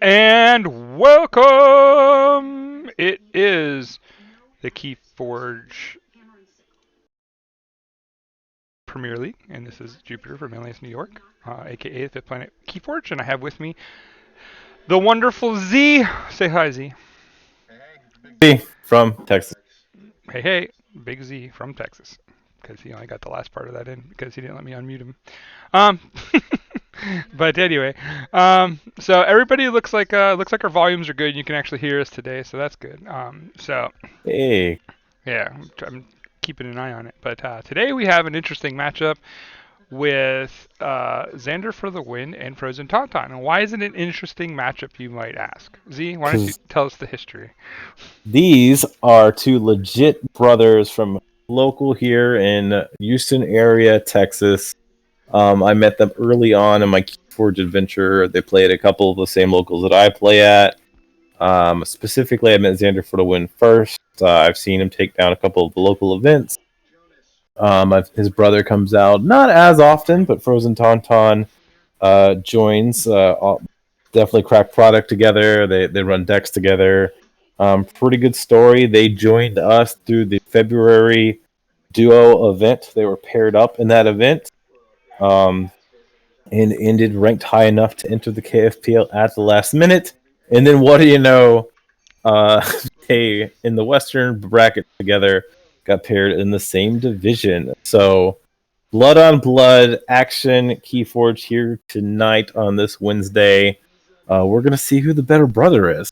And welcome! It is the Keyforge Premier League, and this is Jupiter from Alias, New York, aka the Fifth Planet Keyforge, and I have with me the wonderful Z. Say hi, Z. Hey, from Texas. Hey, hey, Big Z from Texas, because he only got the last part of that in because he didn't let me unmute him. Um, but anyway, so everybody looks like our volumes are good. You can actually hear us today, so that's good. Hey, Yeah, I'm keeping an eye on it. But today we have an interesting matchup with Zander4DaWin and FrozenTautaun. And why is it an interesting matchup, you might ask? Z, why don't you because tell us the history? these are two legit brothers from local here in Houston area, Texas. I met them early on in my Keyforge adventure. They play at a couple of the same locals that I play at. Specifically, I met Xander for the win first. I've seen him take down a couple of the local events. His brother comes out not as often, but Frozen Tauntaun joins. Definitely crack product together. They run decks together. Pretty good story. They joined us through the February duo event. They were paired up in that event, um, and ended ranked high enough to enter the KFPL at the last minute. And then what do you know? Uh, they in the Western bracket together got paired in the same division. So blood on blood action Keyforge here tonight on this Wednesday. We're gonna see who the better brother is,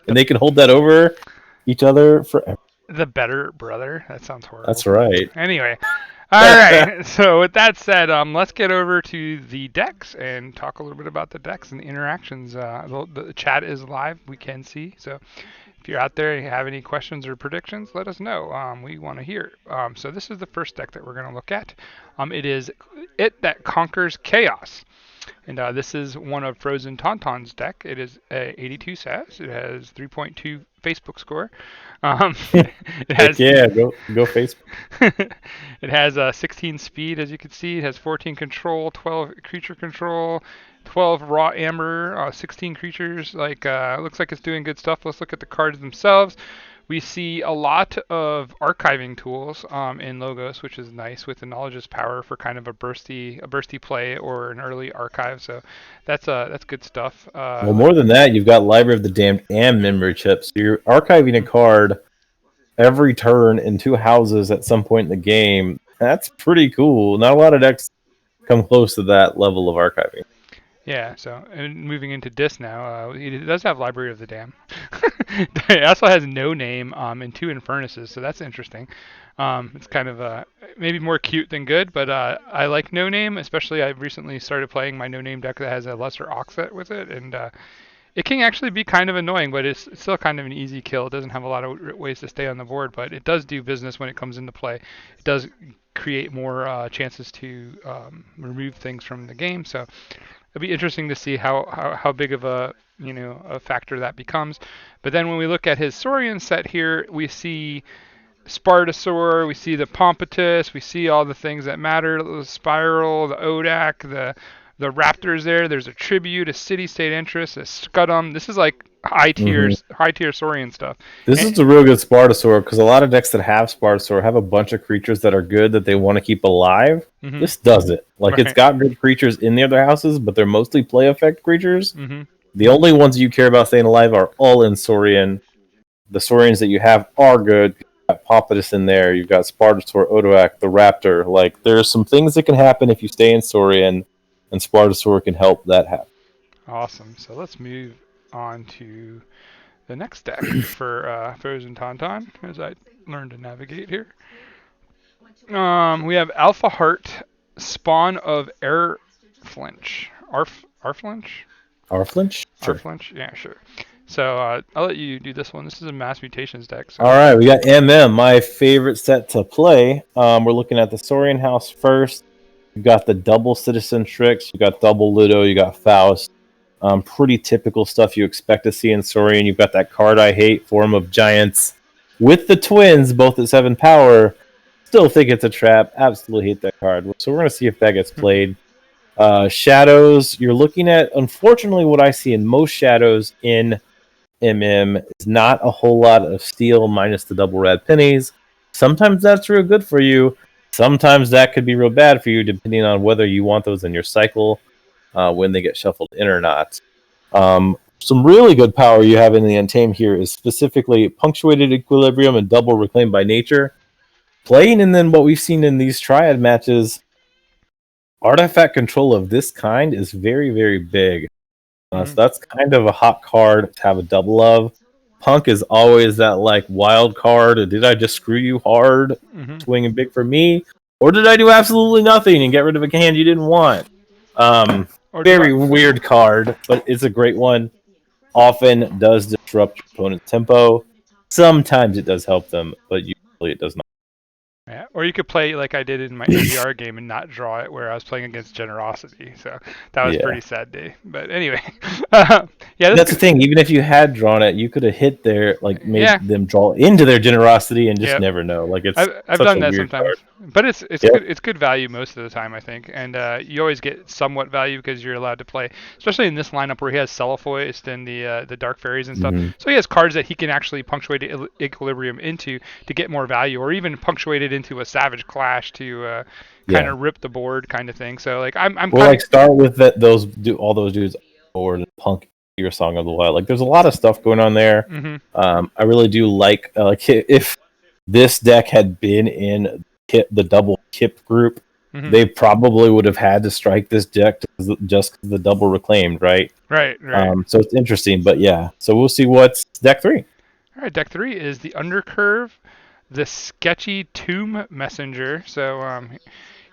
and The they can hold that over each other forever. the better brother. That sounds horrible. That's right. Anyway, all right. So with that said, let's get over to the decks and talk a little bit about the decks and the interactions. The chat is live. We can see. So if you're out there and you have any questions or predictions, let us know. We want to hear. So this is the first deck that we're going to look at. It is It That Conquers Chaos. And this is one of FrozenTautaun's deck. It is 82 SAS. It has 3.2 Facebook score. It Heck has yeah, go Facebook. it has 16 speed, as you can see. It has 14 control, 12 creature control, 12 raw amber, 16 creatures. Looks like it's doing good stuff. Let's look at the cards themselves. We see a lot of archiving tools in Logos, which is nice with the Knowledge's power for kind of a bursty play or an early archive. So that's good stuff. Well, more than that, you've got Library of the Damned and Memory Chips. So you're archiving a card every turn in two houses at some point in the game. That's pretty cool. Not a lot of decks come close to that level of archiving. Yeah, so and moving into Dis now, it does have Library of the Dam. It also has No Name and two Infernuses, so that's interesting. It's kind of maybe more cute than good, but I like No Name, especially I've recently started playing my No Name deck that has a Lesser Oxet with it, and it can actually be kind of annoying, but it's still kind of an easy kill. It doesn't have a lot of ways to stay on the board, but it does do business when it comes into play. It does create more chances to remove things from the game, so it'll be interesting to see how big of a factor that becomes. But then when we look at his Saurian set here, we see Spartosaur, we see the Pompatus, we see all the things that matter, the Spiral, the Odak, the Raptors there. There's a Tribute, a City State Interest, a Scudum. This is like Mm-hmm. high tier Saurian stuff. This And, is a real good Spartosaur because a lot of decks that have Spartosaur have a bunch of creatures that are good that they want to keep alive. hmm This does it. Like it's Right. got good creatures in the other houses, but they're mostly play effect creatures. hmm The only ones you care about staying alive are all in Saurian. The Saurians that you have are good. You've got Pompatus in there. You've got Spartosaur, Odoak, the Raptor. Like there's some things that can happen if you stay in Saurian, and Spartosaur can help that happen. Awesome. So let's move on to the next deck for FrozenTautaun as I learn to navigate here. We have Alpha Heart, Spawn of Air Flinch. Arflinch? Arflinch? Sure. Arflinch? Yeah, sure. So I'll let you do this one. This is a Mass Mutations deck. All So right, we got MM, my favorite set to play. We're looking at the Saurian house first. You got the double Citizen Tricks, you got double Ludo, you got Faust. Pretty typical stuff you expect to see in Saurian. You've got that card I hate, Form of Giants, with the twins, both at 7 power. Still think it's a trap. Absolutely hate that card. So we're going to see if that gets played. Shadows, you're looking at, unfortunately, what I see in most shadows in MM is not a whole lot of steel minus the double red pennies. Sometimes that's real good for you. Sometimes that could be real bad for you, depending on whether you want those in your cycle when they get shuffled in or not. Some really good power you have in the Untamed here is specifically punctuated equilibrium and double reclaimed by nature. Playing, and then what we've seen in these triad matches, artifact control of this kind is very, very big. So that's kind of a hot card to have a double of. Punk is always that like wild card. Did I just screw you hard, swinging big for me, or did I do absolutely nothing and get rid of a hand you didn't want? Very weird card, but it's a great one. Often does disrupt your opponent's tempo. Sometimes it does help them, but usually it does not. Yeah, or you could play like I did in my ADR game and not draw it, where I was playing against Generosity. So that was Yeah. pretty sad day. But anyway, yeah, That's the thing. Even if you had drawn it, you could have hit their like made yeah. them draw into their generosity and just Yep. never know. Like it's I've such done a that weird sometimes, card. but it's Yep. good. It's good value most of the time, I think, and you always get somewhat value because you're allowed to play, especially in this lineup where he has Cellofoist and the Dark Fairies and stuff. Mm-hmm. So he has cards that he can actually punctuate Equilibrium into to get more value, or even punctuate it into a Savage Clash to kind of rip the board, kind of thing. So like I'm Or like start with that those do all those dudes or Punk your Song of the Wild. Like there's a lot of stuff going on there. I really do like if this deck had been in the double Kip group, they probably would have had to strike this deck just the double reclaimed, right? Right. So it's interesting, but yeah. So we'll see what's deck 3. All right, deck 3 is the Undercurve, the Sketchy Tomb Messenger. So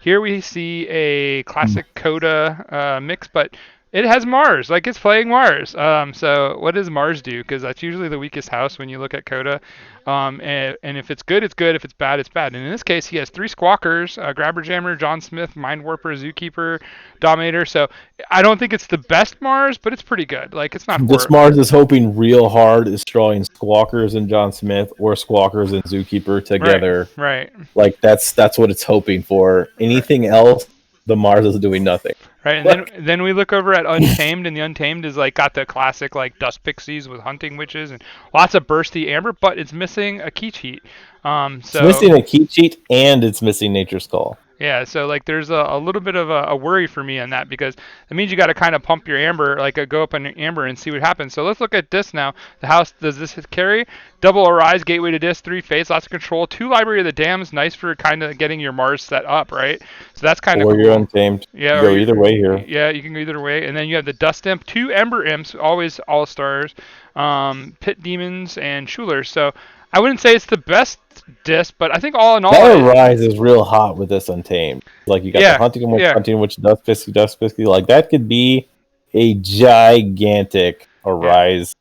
here we see a classic Coda mix, but it has Mars, like it's playing Mars. So what does Mars do? Because that's usually the weakest house when you look at Coda. And if it's good, it's good. If it's bad, it's bad. And in this case, he has 3 Squawkers, Grabber Jammer, John Smith, Mind Warper, Zookeeper, Dominator. So I don't think it's the best Mars, but it's pretty good. Like it's not horrible. This Mars is hoping real hard is drawing Squawkers and John Smith or Squawkers and Zookeeper together. Right. Like that's what it's hoping for. Anything else, the Mars is doing nothing. Right, and then we look over at Untamed, and the Untamed is like got the classic like Dust Pixies with Hunting Witches and lots of bursty amber, but it's missing a key cheat. It's missing a key cheat and it's missing Nature's Call. Yeah, so like there's a little bit of a worry for me on that because it means you got to kind of pump your amber, like go up on your amber and see what happens. So let's look at this now. The house, does this carry? Double Arise, Gateway to Dis, 3 Fates, lots of control. 2 Library of the Dams, nice for kind of getting your Mars set up, right? So that's kind of cool. Or you're Untamed. Yeah, go either way here. Yeah, you can go either way. And then you have the Dust Imp, 2 Ember Imps, always All-Stars, Pit Demons, and Schulers. So I wouldn't say it's the best disc, but I think all in all, Double Rise is real hot with this Untamed. Like you got the Hunting Witch, Dust Pisky. Like that could be a gigantic Arise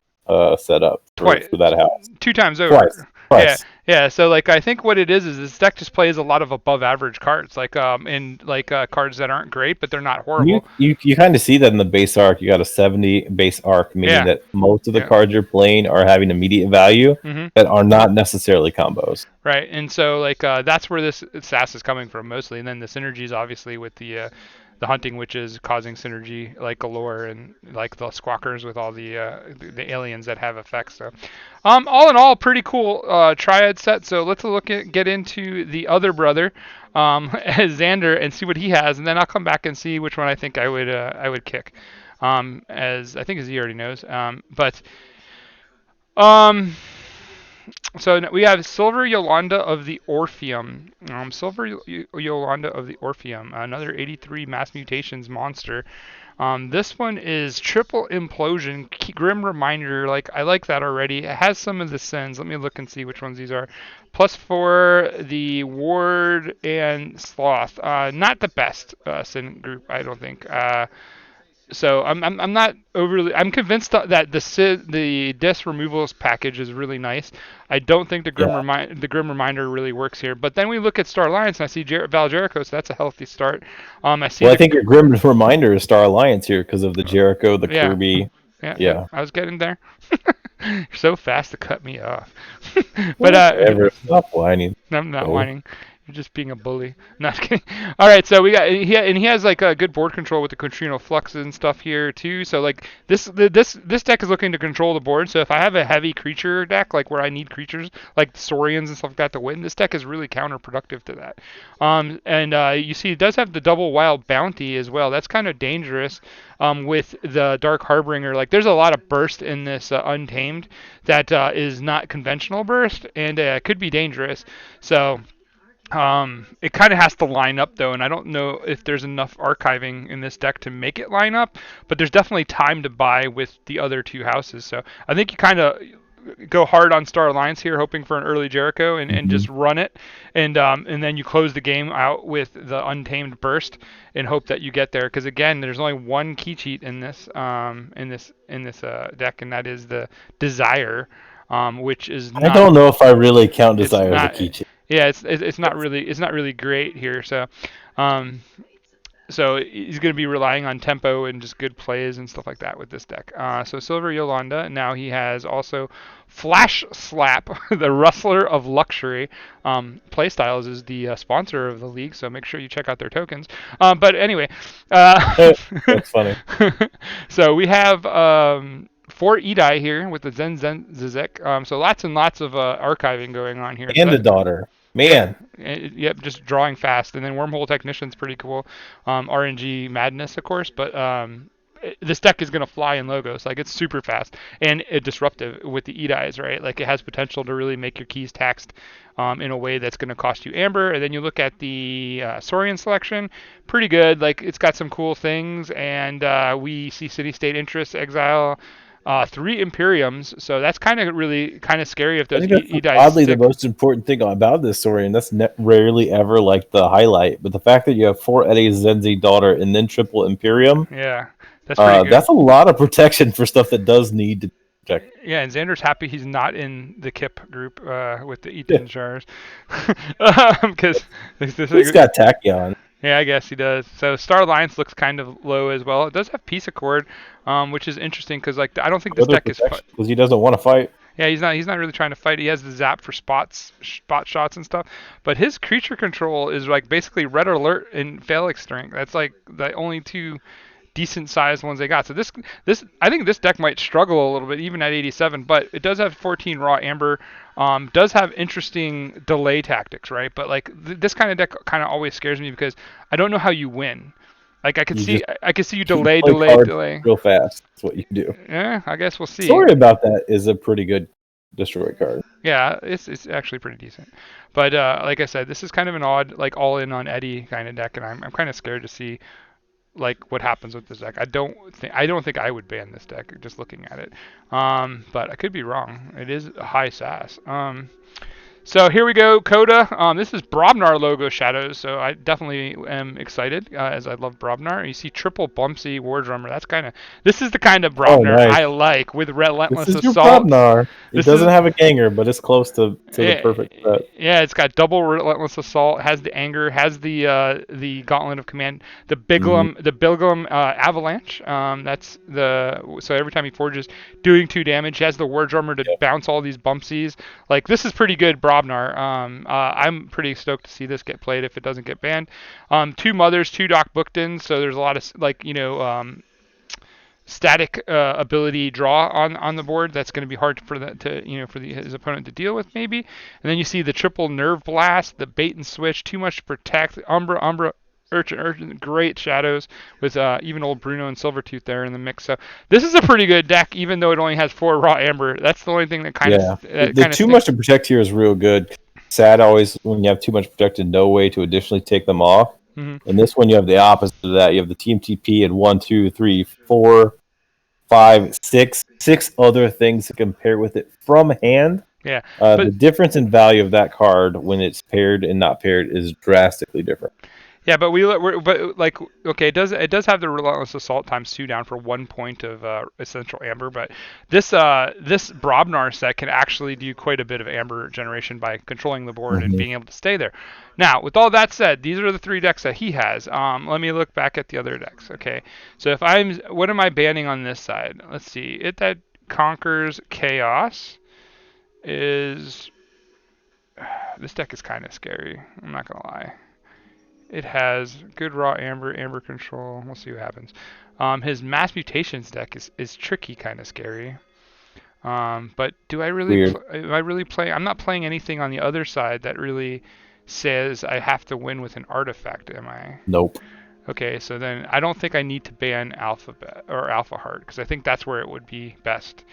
setup for that house. 2 times over. Twice. Yeah. So like I think what it is this deck just plays a lot of above average cards, like cards that aren't great, but they're not horrible. You kind of see that in the base arc. You got a 70 base arc, meaning that most of the cards you're playing are having immediate value that are not necessarily combos. Right, and so like that's where this SAS is coming from mostly, and then the synergies obviously with the Hunting Witches causing synergy like galore, and like the Squawkers with all the aliens that have effects. So, all in all, pretty cool triad set. So let's get into the other brother, Zander, and see what he has, and then I'll come back and see which one I think I would kick. As I think as he already knows, So we have Silver Yolanda of the Orpheum. Yolanda of the Orpheum, another 83 mass mutations monster. This one is triple implosion, grim reminder. Like I like that already. It has some of the sins. Let me look and see which ones these are. +4 the ward and sloth. Not the best sin group, I don't think. So I'm not overly. I'm convinced that the disc removals package is really nice. I don't think the grim reminder really works here. But then we look at Star Alliance and I see Val Jericho, so that's a healthy start. I think your grim reminder is Star Alliance here because of the Jericho, the Kirby. Yeah, I was getting there. You're so fast to cut me off. But stop whining. I'm not whining. You're just being a bully. Not kidding. All right, so we got he has like a good board control with the Neutrino Fluxes and stuff here too. So like this deck is looking to control the board. So if I have a heavy creature deck, like where I need creatures like Saurians and stuff like that to win, this deck is really counterproductive to that. And you see it does have the double wild bounty as well. That's kind of dangerous with the Dark Harbinger. Like there's a lot of burst in this Untamed that is not conventional burst and could be dangerous. So it kind of has to line up though, and I don't know if there's enough archiving in this deck to make it line up, but there's definitely time to buy with the other two houses. So I think you kind of go hard on Star Alliance here, hoping for an early Jericho, and Hmm. just run it, and then you close the game out with the Untamed Burst, and hope that you get there. Because again, there's only one key cheat in this deck, and that is the Desire, which is I not don't know if I really count it's Desire as a not keychain. yeah it's not really great here. Um so he's going to be relying on tempo and just good plays and stuff like that with this deck. So Silver Yolanda. Now he has also Flash Slap, the Rustler of Luxury. Playstyles is the sponsor of the league, so make sure you check out their tokens. But anyway, That's funny. so we have four Edai here with the Zen Zizek. So lots and lots of archiving going on here. So And a that, daughter. yeah, Man, yep, just drawing fast. And then Wormhole Technician's pretty cool. RNG Madness, of course, but this deck is going to fly in logos. Like, it's super fast and disruptive with the Edis, right? Like, it has potential to really make your keys taxed in a way that's going to cost you Amber. And then you look at the Saurian selection, pretty good. Like, it's got some cool things. And we see City State Interest, Exile, three Imperiums. So that's kind of really kind of scary if I those think that's Edis oddly the stick. most important thing about this story, and that's rarely ever like the highlight. But the fact that you have four Eddie Zenzi daughter and then triple Imperium, Yeah, that's pretty good. that's a lot of protection for stuff that does need to be protected. Yeah, and Xander's happy he's not in the KIP group with the Yeah, Ethan jars, because he's got Tachyon. yeah, I guess he does. So Star Alliance looks kind of low as well. It does have Peace Accord, which is interesting because like I don't think this Further deck is. protection because he doesn't want to fight. Yeah, he's not really trying to fight. He has the zap for spot shots and stuff. But his creature control is like basically Red Alert and Phalanx Strength. That's like the only two decent sized ones they got. So this I think this deck might struggle a little bit even at 87, but it does have 14 raw amber. Does have interesting delay tactics, right? But like this kind of deck kind of always scares me because I don't know how you win. Like You just I could see you you delay, play delay, cards delay. real fast. That's what you do. Yeah, I guess we'll see. Story about that is a pretty good destroy card. Yeah, it's actually pretty decent. But like I said, this is kind of an odd, like all in on Eddie kind of deck, and I'm kind of scared to see like what happens with this deck. I don't think I would ban this deck just looking at it. But I could be wrong. It is a high SAS. So here we go, Coda. This is Brobnar logo shadows, so I definitely am excited as I love Brobnar. You see triple Bumpsy War Drummer. This is the kind of Oh, Brobnar nice. I like with This Relentless is your Assault. Probnar. It This doesn't is have a ganger, but it's close to the yeah, perfect set. yeah, it's got double relentless assault, has the anger, has the gauntlet of command, Mhm. the Bilgum avalanche. That's the so every time he forges, doing 2 damage. He has the war drummer to Yep. bounce all these bumpsies. Like this is pretty good, Brobnar. I'm pretty stoked to see this get played if it doesn't get banned. Two mothers, two Doc Booktons. So there's a lot of like static ability draw on the board that's going to be hard for that to for his opponent to deal with maybe. And then you see the triple nerve blast, the bait and switch, too much to protect, Umbra, Urchin, great shadows with even old Bruno and Silvertooth there in the mix. So this is a pretty good deck, even though it only has 4 raw amber. That's the only thing that Yeah. The kind of too much stinks. to protect here is real good. Sad always when you have too much protected, no way to additionally take them off. Hmm. And this one you have the opposite of that. You have the team TP and 1, 2, 3, 4, 5, 6 other things to compare with it from hand. Yeah, The but difference in value of that card when it's paired and not paired is drastically different. yeah, but but like okay, it does have the relentless assault ×2 down for 1 point of essential amber, but this Brobnar set can actually do quite a bit of amber generation by controlling the board and Mhm. being able to stay there. Now, with all that said, these are the 3 decks that he has. Let me look back at the other decks. Okay, so what am I banning on this side? Let's see. It that conquers chaos is This deck is kind of scary. I'm not gonna lie. It has good raw amber control. We'll see what happens. His mass mutations deck is tricky, kind of scary. But do I really Weird. am I really playing? I'm not playing anything on the other side that really says I have to win with an artifact, am I? Nope. Okay, so then I don't think I need to ban Alphabet or Alpha Heart because I think that's where it would be best.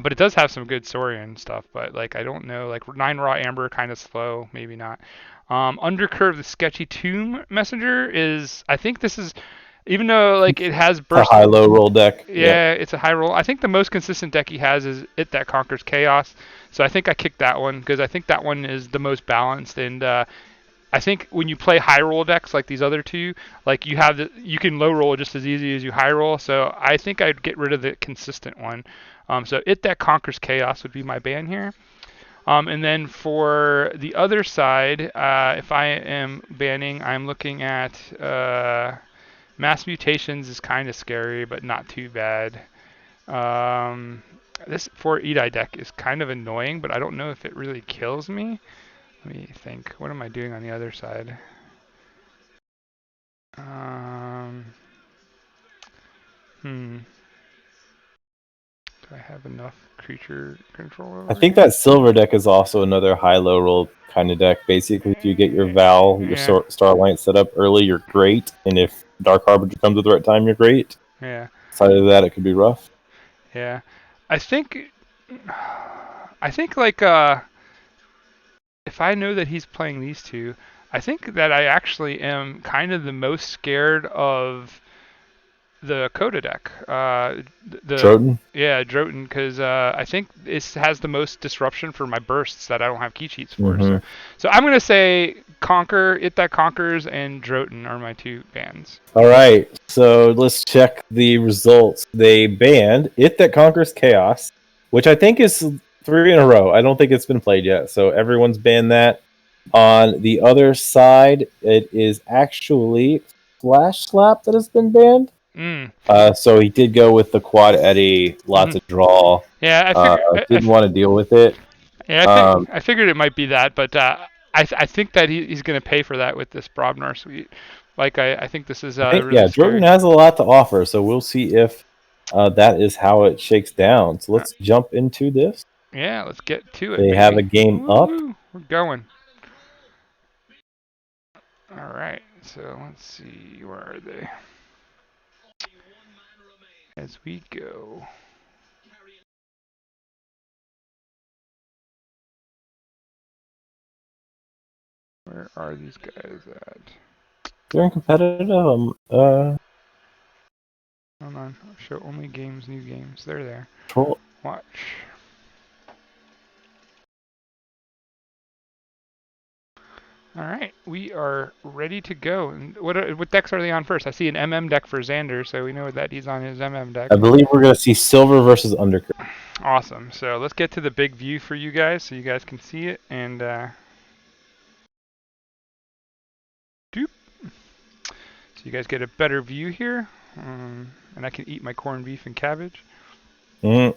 But it does have some good Saurian stuff, but like I don't know, like 9 raw amber kind of slow, maybe not. Undercurve the sketchy tomb messenger is I think this is even though like it has It's a burst. high-low roll deck. Yep. Yeah, it's a high roll. I think the most consistent deck he has is It That Conquers Chaos. So I think I kicked that one because I think that one is the most balanced. And I think when you play high roll decks like these other two, like you can low roll just as easy as you high roll. So I think I'd get rid of the consistent one. So It That Conquers Chaos would be my ban here. And then for the other side, if I am banning, I'm looking at Mass Mutations is kind of scary, but not too bad. Um, this 4 Edai deck is kind of annoying, but I don't know if it really kills me. Let me think. What am I doing on the other side? Um, hmm. Do I have enough creature control I over think here? that silver deck is also another high-low roll kind of deck. Basically, if you get your Val, your Yeah, Starlight set up early, you're great. And if Dark Harbinger comes at the right time, you're great. yeah, Aside of that, it could be rough. yeah. I think, I think like if I know that he's playing these two, I think that I actually am kind of the most scared of the Coda deck. The Troton? Yeah, Droton, because I think this has the most disruption for my bursts that I don't have key cheats for. Mm-hmm. So I'm gonna say Conquer, It That Conquers, and Droton are my two bans. All right, so let's check the results. They banned It That Conquers Chaos, which I think is 3 in a row. I don't think it's been played yet, so everyone's banned that. On the other side, it is actually Flash Slap that has been banned. Mm. So he did go with the Quad Eddy, lots Hmm. of draw. Yeah, I figured. Didn't want to deal with it. Yeah, Um, I figured it might be that, but I think that he's gonna pay for that with this Brobnar suite. Like I think this is I think, really yeah, Jordan scary. has a lot to offer, so we'll see if that is how it shakes down. So Uh, let's jump into this. yeah, let's get to it, They have a baby. game up. Woo, we're going. All right, so let's see, where are they? As we go. Where are these guys at? They're in competitive. Hold on. Show only games, new games. They're there. Troll. Watch. All right, we are ready to go. And what decks are they on first? I see an MM deck for Zander, so we know that he's on his MM deck. I believe we're going to see Silver versus Undercurve. Awesome. So let's get to the big view for you guys, so you guys can see it. And doop. So you guys get a better view here, and I can eat my corned beef and cabbage. Mm.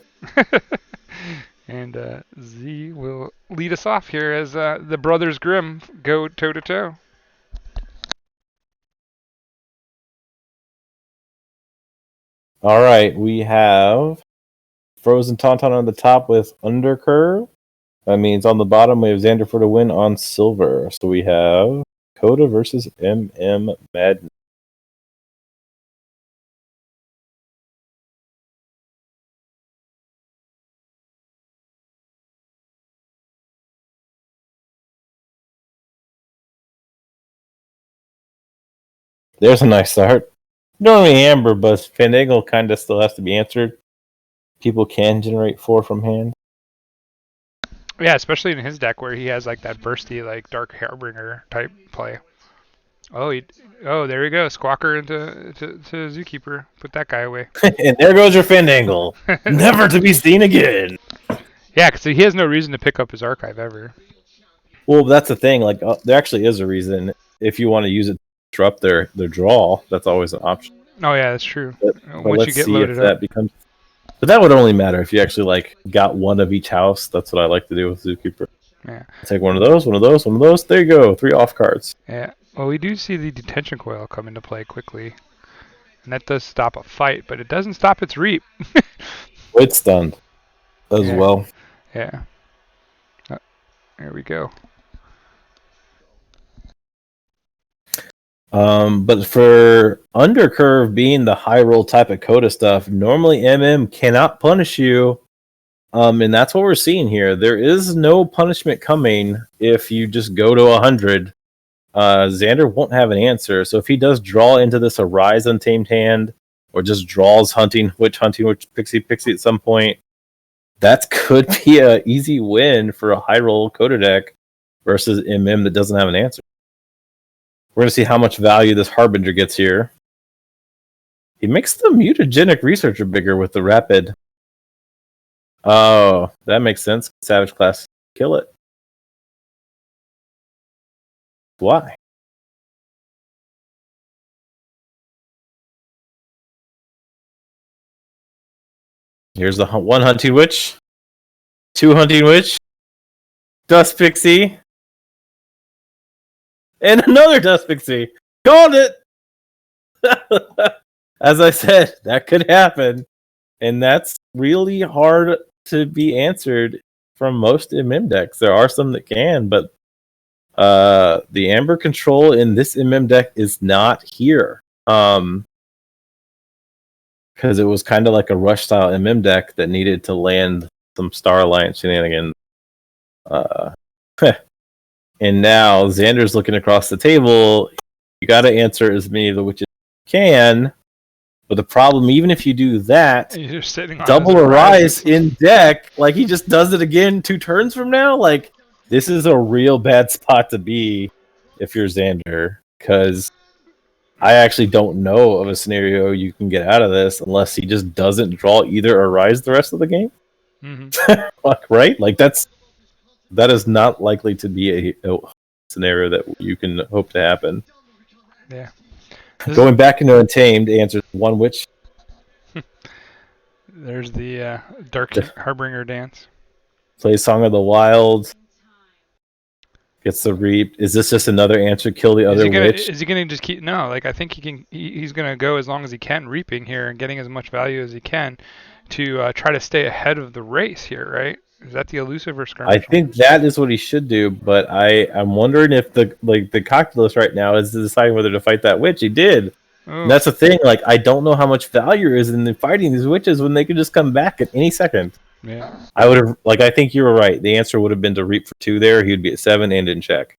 And Z will lead us off here as the Brothers Grimm go toe to toe. All right, we have FrozenTautaun on the top with Undercurve. That means on the bottom we have Zander4DaWin on silver. So we have Coda versus MM Madden. There's a nice start. Normally Amber, but Fandangle kind of still has to be answered. People can generate 4 from hand. Yeah, especially in his deck where he has like that bursty like Dark Harbinger type play. Oh, there we go. Squawker to Zookeeper. Put that guy away. And there goes your Fandangle. Never to be seen again. Yeah, because he has no reason to pick up his archive ever. Well, that's the thing. Like, there actually is a reason. If you want to use it to disrupt their draw, that's always an option. Oh yeah, that's true. But Once you let's get see if loaded that up. becomes. But that would only matter if you actually like got one of each house. That's what I like to do with Zookeeper. Yeah. Take one of those, one of those, one of those. There you go. 3 off cards. Yeah. Well, we do see the detention coil come into play quickly, and that does stop a fight, but it doesn't stop its reap. It's stunned as Yeah. well. Yeah. There we go. But for undercurve being the high roll type of Coda stuff, normally MM cannot punish you. And that's what we're seeing here. There is no punishment coming if you just go to 100. Zander won't have an answer. So if he does draw into this Arise Untamed hand, or just draws Hunting Witch Pixie at some point, that could be an easy win for a high roll Coda deck versus MM that doesn't have an answer. We're going to see how much value this Harbinger gets here. He makes the Mutagenic Researcher bigger with the Rapid. Oh, that makes sense. Savage class, kill it. Why? Here's the one Hunting Witch, 2 Hunting Witch, Dust Pixie, and another Dust Pixie. Called it! As I said, that could happen. And that's really hard to be answered from most MM decks. There are some that can, but the Amber control in this MM deck is not here. Because it was kind of like a rush style MM deck that needed to land some Star Alliance shenanigans. And now Xander's looking across the table. You got to answer as many of the witches you can. But the problem, even if you do that, You're sitting on double Arise in deck, like he just does it again 2 turns from now. Like, this is a real bad spot to be if you're Xander, because I actually don't know of a scenario you can get out of this unless he just doesn't draw either Arise the rest of the game. Mm-hmm. Right? Like, that is not likely to be a scenario that you can hope to happen. Yeah. Going back into Untamed answers 1 Witch. There's the Dark Harbinger dance. Plays Song of the Wild. Gets the Reap. Is this just another answer? Kill the other witch? Is he gonna just keep? No, like I think he can. He's gonna go as long as he can reaping here and getting as much value as he can to try to stay ahead of the race here, right? Is that the elusive or skirmish? I think that is what he should do, but I'm wondering if the calculus right now is deciding whether to fight that witch. He did. And that's the thing. Like, I don't know how much value is in fighting these witches when they could just come back at any second. Yeah. I would have, I think you were right. The answer would have been to reap for 2 there. He would be at 7 and in check.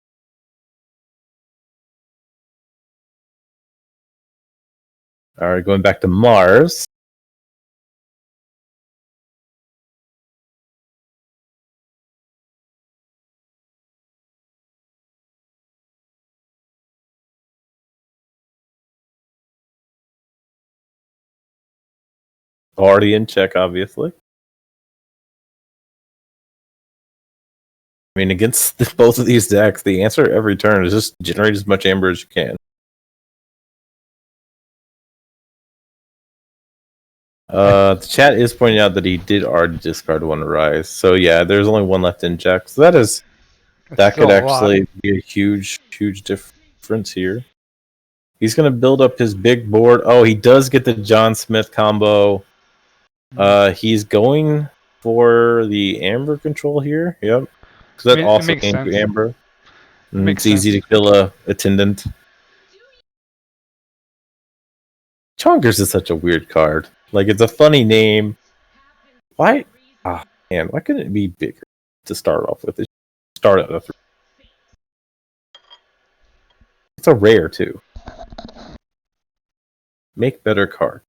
All right, going back to Mars. Already in check, obviously. I mean, against both of these decks, the answer every turn is just generate as much amber as you can. The chat is pointing out that he did already discard 1 Arise. So yeah, there's only 1 left in check. So that could actually be a huge difference here. He's going to build up his big board. Oh, he does get the John Smith combo. He's going for the Amber control here. Yep. Because that also came to Amber. It's easy to kill a attendant. Chonkers is such a weird card. Like, it's a funny name. Why? Ah, man, why couldn't it be bigger to start off with? Start at a 3. It's a rare, too. Make better card.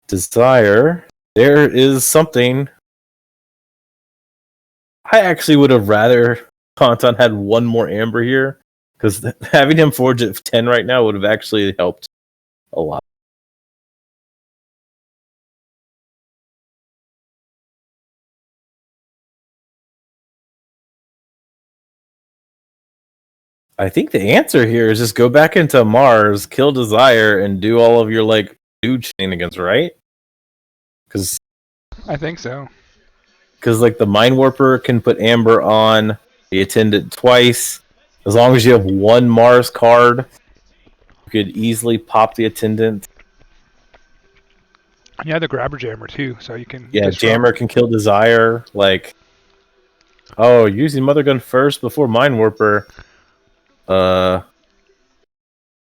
Desire. There is something. I actually would have rather Tauntaun had 1 more Amber here, because having him forge at 10 right now would have actually helped a lot. I think the answer here is just go back into Mars, kill Desire, and do all of your dude shenanigans, right? Because I think so. because like the Mind Warper can put Amber on the attendant twice. As long as you have one Mars card, you could easily pop the attendant. Yeah, the grabber jammer too, so you can Yeah, disrupt. Jammer can kill Desire. Like, oh, using Mother Gun first before Mind Warper. Uh,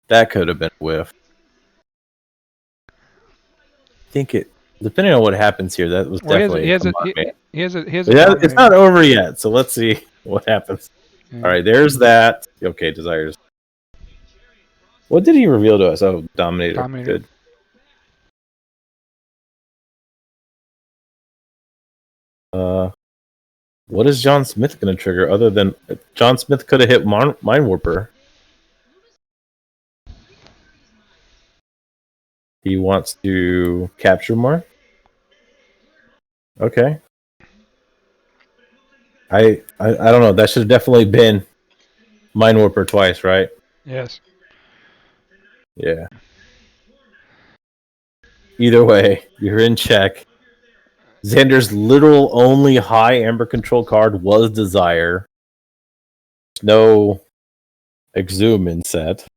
that could have been a whiff. I think it, depending on what happens here, that was Well, definitely a combined man. he has a But yeah, it's dominator. not over yet, so let's see what happens. All Yeah. right, there's that. Okay, Desires. What did he reveal to us? Oh, Dominator. Dominator. Good. What is John Smith going to trigger other than John Smith could have hit Mind Warper? He wants to capture more. Okay. I don't know. That should have definitely been Mind Warper twice, right? Yes. Yeah. Either way, you're in check. Xander's literal only high Amber control card was Desire. No Exhume in set.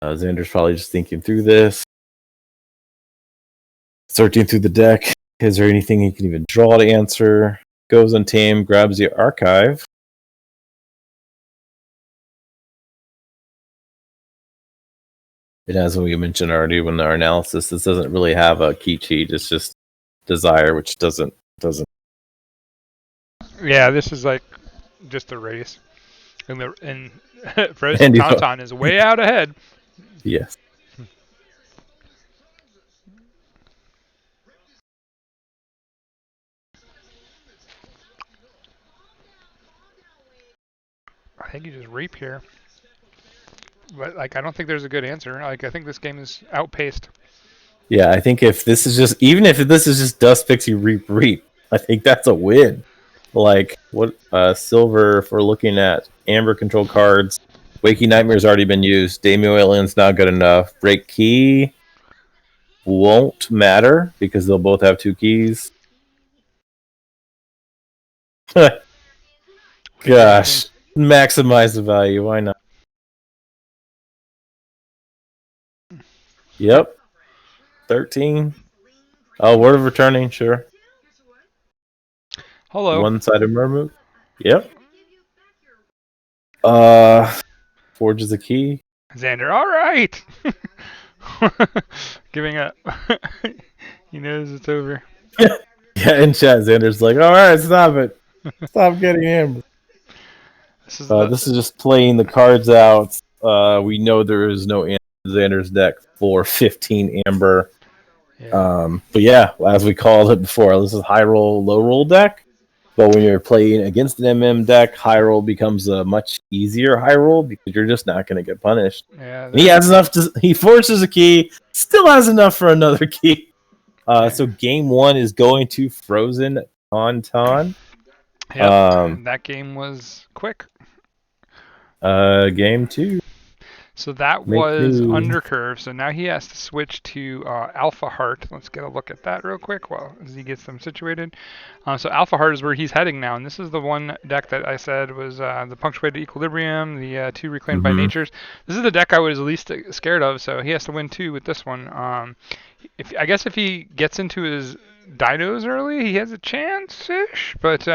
Xander's probably just thinking through this, searching through the deck. Is there anything he can even draw to answer? Goes untamed, grabs the archive. And as we mentioned already in our analysis, this doesn't really have a key cheat. It's just Desire, which doesn't. Yeah, this is like just a race, and And FrozenTautaun is way out ahead. yes. I think you just reap here, but like I don't think there's a good answer. Like I think this game is outpaced. Yeah, I think if this is just, even if this is just Dust Pixie Reap, I think that's a win. Like, what, Silver, if we're looking at Amber control cards, Waking Nightmare's already been used, Daemon Alien's not good enough, Break Key won't matter because they'll both have 2 keys. Gosh, maximize the value, why not? Yep, 13. Oh, Word of Returning, sure. Hello. One-sided Mermaid. Yep. Forges a key. Xander, all right. Giving up. He knows it's over. Yeah, in chat, Xander's like, all right, stop it. Stop getting him. This is just playing the cards out. We know there is no Xander's deck for 15 Amber. Yeah. But yeah, as we called it before, this is high roll, low roll deck. But when you're playing against an MM deck, high roll becomes a much easier high roll because you're just not going to get punished. Yeah. And he has enough to. He forces a key, still has enough for another key. So game 1 is going to FrozenTautaun. Yep. That game was quick. Game 2. So that was Undercurve. So now he has to switch to Alpha Heart. Let's get a look at that real quick while as he gets them situated. So Alpha Heart is where he's heading now, and this is the one deck that I said was the Punctuated Equilibrium, the 2 Reclaimed by Natures. This is the deck I was least scared of, so he has to win 2 with this one. I guess if he gets into his dinos early, he has a chance-ish, but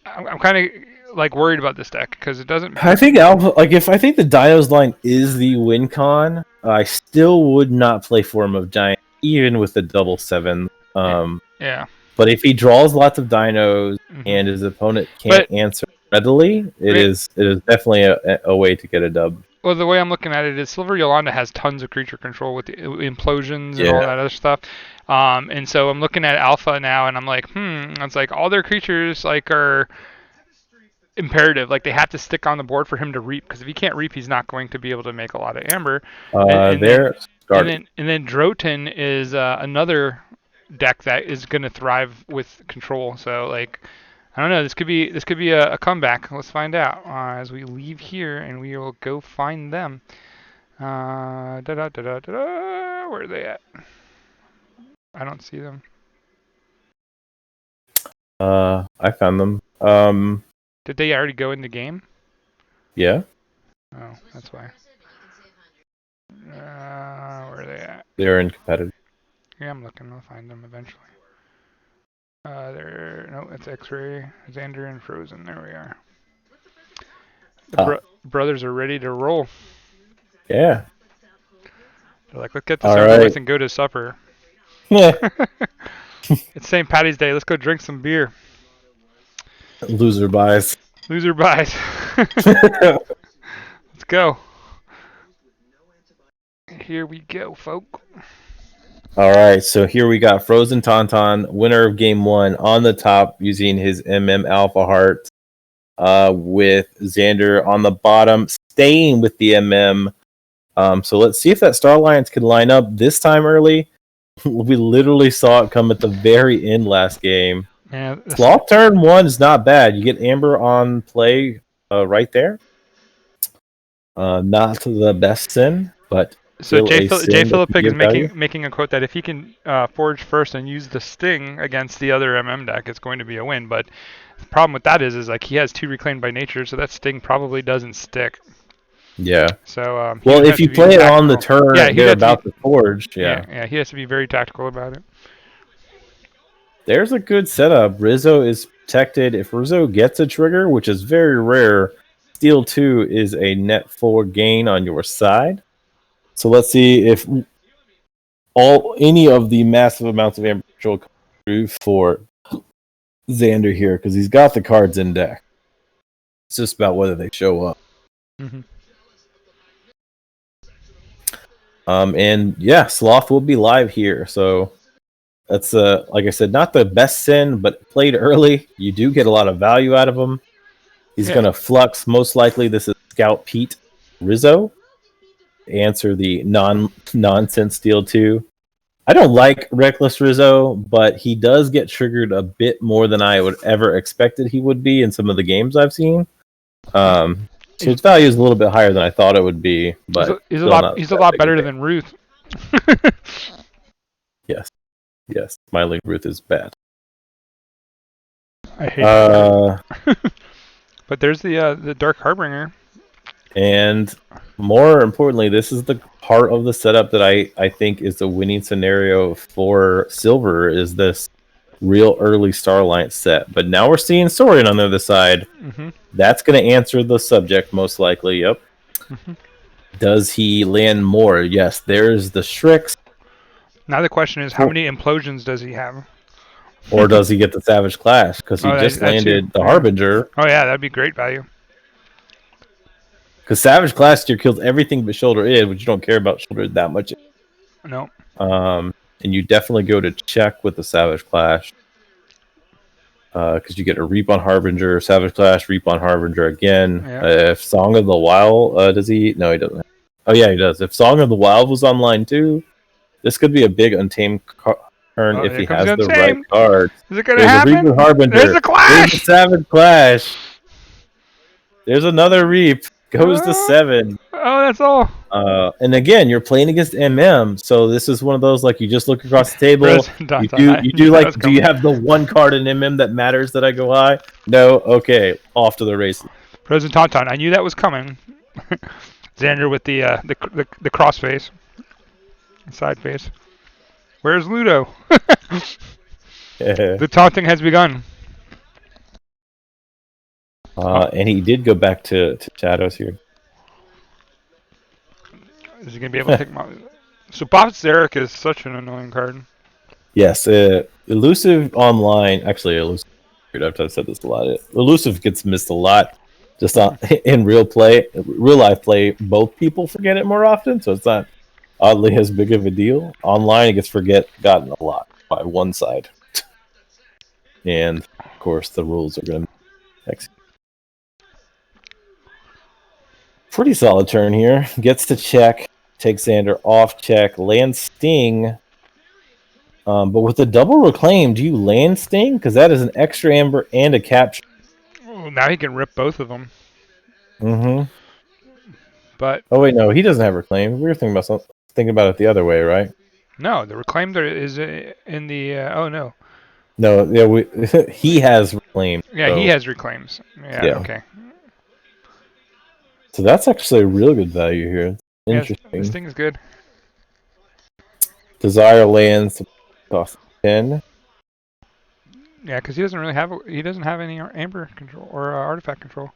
I'm kind of like worried about this deck because it doesn't. I think Alpha, like if I think the Dinos line is the win con, I still would not play Form of Giant even with the double 7. Yeah. But if he draws lots of dinos and his opponent can't answer readily, it is definitely a way to get a dub. Well, the way I'm looking at it is Silver Yolanda has tons of creature control with the implosions and all that other stuff. And so I'm looking at Alpha now, and I'm like, it's like all their creatures like are imperative. Like they have to stick on the board for him to reap, because if he can't reap, he's not going to be able to make a lot of amber. And then Droton is another deck that is going to thrive with control. So like, I don't know. This could be a comeback. Let's find out as we leave here, and we will go find them. Da da da da da. Where are they at? I don't see them. I found them. Did they already go in the game? Yeah. Oh, that's why. Where are they at? They're in competitive. Yeah, I'm looking. I'll find them eventually. No, it's X-Ray, Zander, and Frozen. There we are. The brothers are ready to roll. Yeah. They're like, let's get this All over right. with and go to supper. Yeah. It's St. Patty's Day. Let's go drink some beer. Loser buys. Loser buys. Let's go. Here we go, folk. All right, so here we got FrozenTautaun, winner of game 1, on the top using his Alpha Heart, with Zander on the bottom, staying with the So let's see if that Star Alliance can line up this time early. We literally saw it come at the very end last game. Yeah, Sloth turn 1 is not bad. You get Amber on play right there. Not the best sin, but so J. sin Philippig is value. making a quote that if he can forge first and use the Sting against the other deck, it's going to be a win. But the problem with that is like he has 2 reclaimed by nature, so that Sting probably doesn't stick. Yeah. So well, if you play it on the turn, they're about to forge. Yeah, he has to be very tactical about it. There's a good setup. Rizzo is protected. If Rizzo gets a trigger, which is very rare, Steel 2 is a net 4 gain on your side. So let's see if any of the massive amounts of Amber Control come through for Zander here, because he's got the cards in deck. It's just about whether they show up. Mm-hmm. And yeah, Sloth will be live here. So that's like I said, not the best sin, but played early. You do get a lot of value out of him. He's going to flux. Most likely, this is Scout Pete Rizzo. Answer the nonsense Steel 2. I don't like Reckless Rizzo, but he does get triggered a bit more than I would ever expected he would be in some of the games I've seen. So his value is a little bit higher than I thought it would be, but he's a lot better than Ruth. Yes, Smiling Ruth is bad. I hate but there's the Dark Harbinger. And more importantly, this is the part of the setup that I think is the winning scenario for Silver, is this real early Star Alliance set. But now we're seeing Saurian on the other side. Mm-hmm. That's going to answer the subject most likely. Yep. Mm-hmm. Does he land more? Yes, there's the Shrix. Now the question is, how many implosions does he have? Or does he get the Savage Clash? Because he just landed the Harbinger. Oh yeah, that'd be great value. Because Savage Clash here kills everything but Shoulder Id, which you don't care about Shoulder Id that much. No. And you definitely go to check with the Savage Clash. Because you get a Reap on Harbinger, Savage Clash, Reap on Harbinger again. Yeah. If Song of the Wild, does he? No, he doesn't. Oh yeah, he does. If Song of the Wild was online too, this could be a big Untamed turn if he has the right cards. Is it gonna happen? A Reap Harbinger. There's a Clash. There's a Savage Clash. There's another Reap. Goes to 7. Oh, that's all. And again, you're playing against so this is one of those, like, you just look across the table. Do you have the one card in that matters that I go high? No? Okay, off to the races. FrozenTautaun, I knew that was coming. Zander with the cross face. Side face. Where's Ludo? The taunting has begun. And he did go back to shadows here. Is he going to be able to take my... So Bob Zarek is such an annoying card. Yes, Elusive online... Actually, Elusive... I've said this a lot. Elusive gets missed a lot. Just in real life play, both people forget it more often, so it's not oddly as big of a deal. Online, it gets forgotten a lot by one side. And, of course, the rules are going to execute. Pretty solid turn here. Gets to check. Takes Zander off check. Lands Sting. But with the double reclaim, do you land Sting? Because that is an extra amber and a capture. Oh, now he can rip both of them. Mm-hmm. But Oh wait, no, he doesn't have reclaim. We were thinking about it the other way, right? no, the reclaim there is in the. Oh no. No, yeah, he has reclaim. Yeah, he So has reclaims. Yeah. yeah, Okay. so that's actually a real good value here. Yeah, this Interesting. thing is good. Desire lands cost 10. Yeah, because he doesn't have any amber control or artifact control.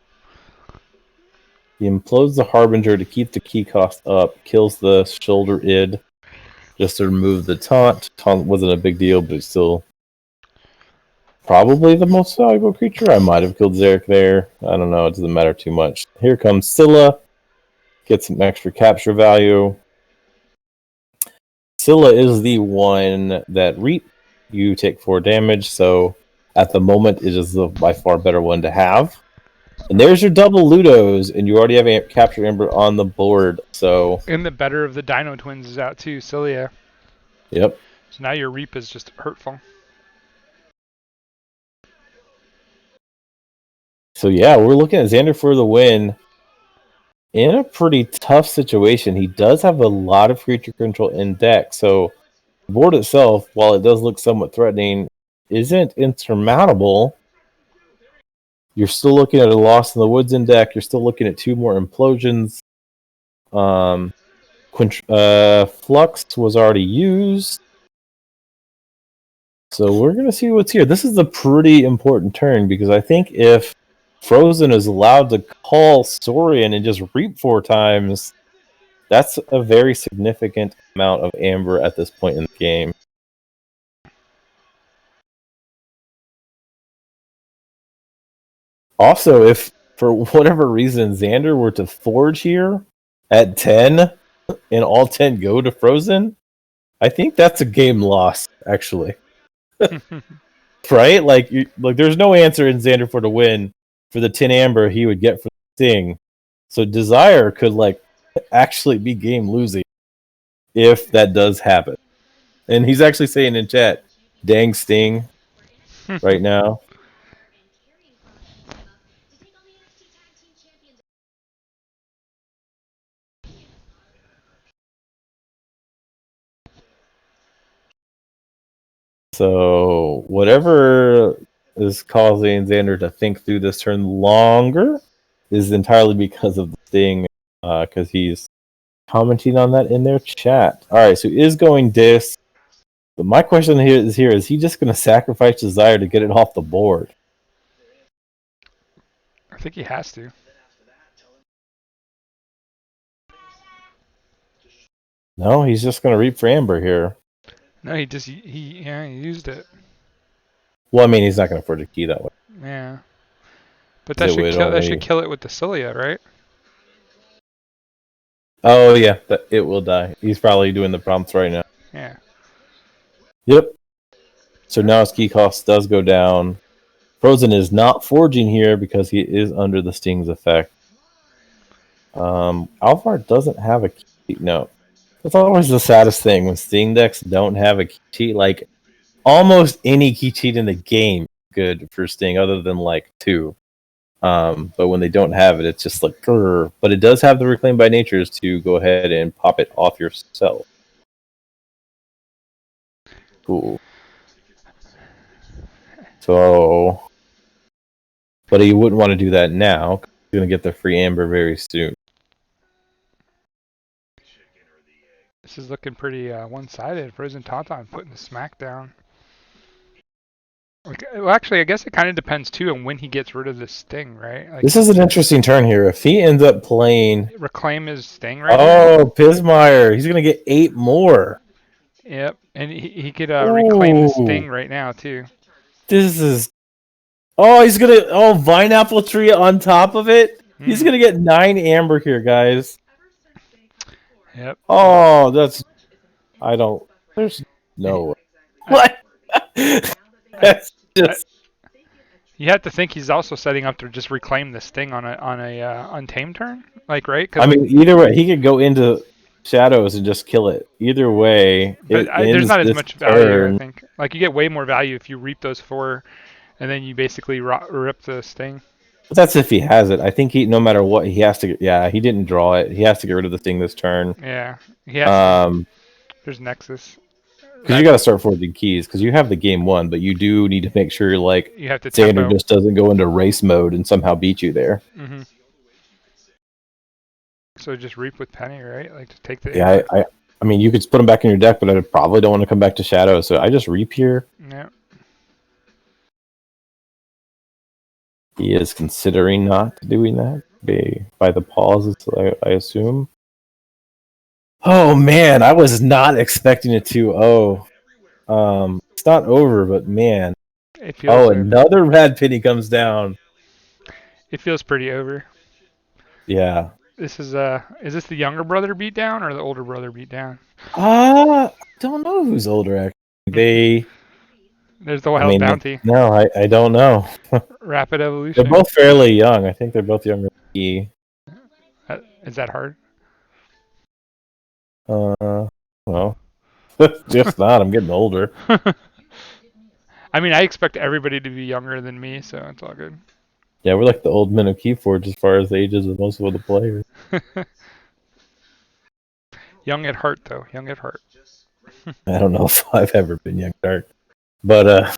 He implodes the Harbinger to keep the key cost up, kills the shoulder id just to remove the taunt. Taunt wasn't a big deal, but still probably the most valuable creature. I might have killed Zarek there. I don't know. It doesn't matter too much. Here comes Scylla. Get some extra capture value. Scylla is the one that Reap. You take 4 damage, so at the moment it is the by far better one to have. And there's your double Ludos, and you already have a capture Ember on the board. So, And the better of the Dino Twins is out too, Cilia. yep. So now your Reap is just hurtful. So yeah, we're looking at Zander4DaWin in a pretty tough situation. He does have a lot of creature control in deck, so the board itself, while it does look somewhat threatening, isn't insurmountable. You're still looking at a Lost in the Woods in deck. You're still looking at 2 more implosions. Flux was already used. So we're going to see what's here. This is a pretty important turn because I think if Frozen is allowed to call Saurian and just reap 4 times, that's a very significant amount of amber at this point in the game. Also, if for whatever reason Xander were to forge here at 10 and all 10 go to Frozen, I think that's a game lost, actually. Right? Like there's no answer in Zander4DaWin for the 10 amber he would get for the Sting. So Desire could actually be game losing if that does happen. And he's actually saying in chat, dang Sting right now. So whatever is causing Xander to think through this turn longer is entirely because of the Sting, because he's commenting on that in their chat. All right, so he is going Dis. But my question is is he just going to sacrifice Desire to get it off the board? I think he has to. No, he's just going to reap for Amber here. No, he used it. Well, I mean, he's not going to forge a key that way. Yeah. But that should kill it with the Cilia, right? Oh yeah, it will die. He's probably doing the prompts right now. Yeah. Yep. So now his key cost does go down. Frozen is not forging here because he is under the Sting's effect. Alvar doesn't have a key. No. That's always the saddest thing when Sting decks don't have a key cheat. Like, almost any key cheat in the game is good for Sting other than 2. But when they don't have it, it's just like, grr. But it does have the Reclaim by Natures to go ahead and pop it off yourself. Cool. So, but he wouldn't want to do that now. He's going to get the free Amber very soon. This is looking pretty one-sided. FrozenTautaun putting the smack down. Well, actually, I guess it kind of depends too on when he gets rid of the Sting, right? Like, this is an interesting turn here. If he ends up playing, reclaim his Sting right now. Oh, Pismeyer, he's gonna get 8 more. Yep, and he could reclaim the Sting right now too. This is. Oh, he's gonna. Oh, Vine Apple Tree on top of it. He's gonna get 9 amber here, guys. Yep. Oh, that's. I don't. There's no way. What? That's just. You have to think he's also setting up to just reclaim this thing on a untamed turn, like, right? I mean, either way, he could go into Shadows and just kill it. Either way, But it there's ends not as this much value, I turn. think. Like you get way more value if you reap those 4, and then you basically rip the sting. But that's if he has it. I think no matter what, he has to. Yeah, he didn't draw it. He has to get rid of the thing this turn. Yeah, he has to. There's Nexus. Because you got to start forging keys. Because you have the game won, but you do need to make sure like You have to Xander tempo. just doesn't go into race mode and somehow beat you there. Mm-hmm. So just reap with Penny, right? Like to take the Yeah, input. I mean, you could put them back in your deck, but I probably don't want to come back to Shadow, so I just reap here. Yeah. He is considering not doing that by the pauses, I assume. Oh man, I was not expecting a 2-0. It's not over, but man. It feels Oh, over. another red penny comes down. It feels pretty over. Yeah. This is this the younger brother beat down or the older brother beat down? I don't know who's older actually. There's the I wild mean, bounty. no, I don't know. Rapid They're evolution. both fairly young. I think they're both younger than me. Is that hard? Well, just not. I'm getting older. I mean, I expect everybody to be younger than me, so it's all good. Yeah, we're like the old men of Keyforge as far as ages of most of the players. Young at heart, though. Young at heart. I don't know if I've ever been young dark, but